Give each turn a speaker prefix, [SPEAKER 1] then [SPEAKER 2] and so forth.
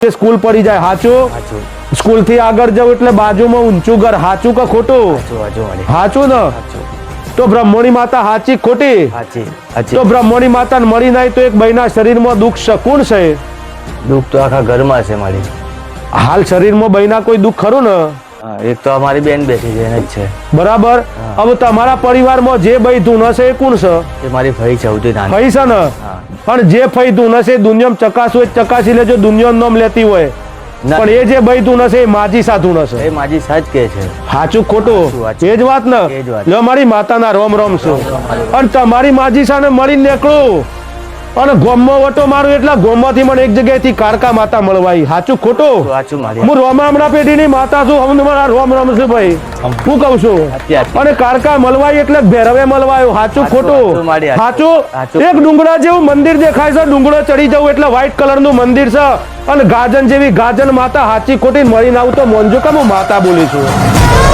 [SPEAKER 1] school પડી જાય હાચું સ્કૂલ થી આગળ જાવ એટલે બાજુમાં ઊંચું ઘર હાચું કે ખોટું હાચું ને તો બ્રહ્મણી માતા હાચી ખોટી તો બ્રહ્મણી માતા મળી નહીં તો એક બહેના શરીરમાં દુઃખ શકુણ છે
[SPEAKER 2] દુઃખ તો આખા ઘરમાં છે મારી
[SPEAKER 1] હાલ શરીરમાં બહેના કોઈ દુઃખ ખરું ને
[SPEAKER 2] એક તો અમારી બેન બેઠી છે એને જ છે
[SPEAKER 1] બરાબર હવે તમારા પરિવારમાં જે ભાઈ તું છે એ કોણ છે
[SPEAKER 2] એ મારી ફઈ છે સૌથી નાની
[SPEAKER 1] ફઈ છે ને પણ જે ફઈ તું છે દુનિયામાં ચકાસવું ચકાસી લેજો દુનિયાનું નામ લેતી હોય પણ એ જે ભાઈ તું છે એ માજી સાધુ છે
[SPEAKER 2] એ માજી સાચ કે છે
[SPEAKER 1] સાચું ખોટું એ જ વાત ને લ્યો મારી માતાના રોમ રોમ છું અને તમારી માજી સાને મળીને નીકળું અને ગોમમાં વટો મારું એટલે ગોમમાંથી મને એક જગ્યાએથી કારકા માતા મળવાઈ સાચું ખોટું હું રોમામણા પેઢીની માતા છું હું મારા રોમ રોમ છું ભાઈ હું કઉ છું અને કારકા મળવાઈ એટલે ભેરવે મળવાયો સાચું ખોટું સાચું એક ડુંગળા જેવું મંદિર દેખાય છે ડુંગળો ચડી જવું એટલે વ્હાઈટ કલર નું મંદિર છે અને ગાજન જેવી ગાજન માતા સાચી ખોટી મળીને આવું તો મોંજો કે હું માતા બોલી છું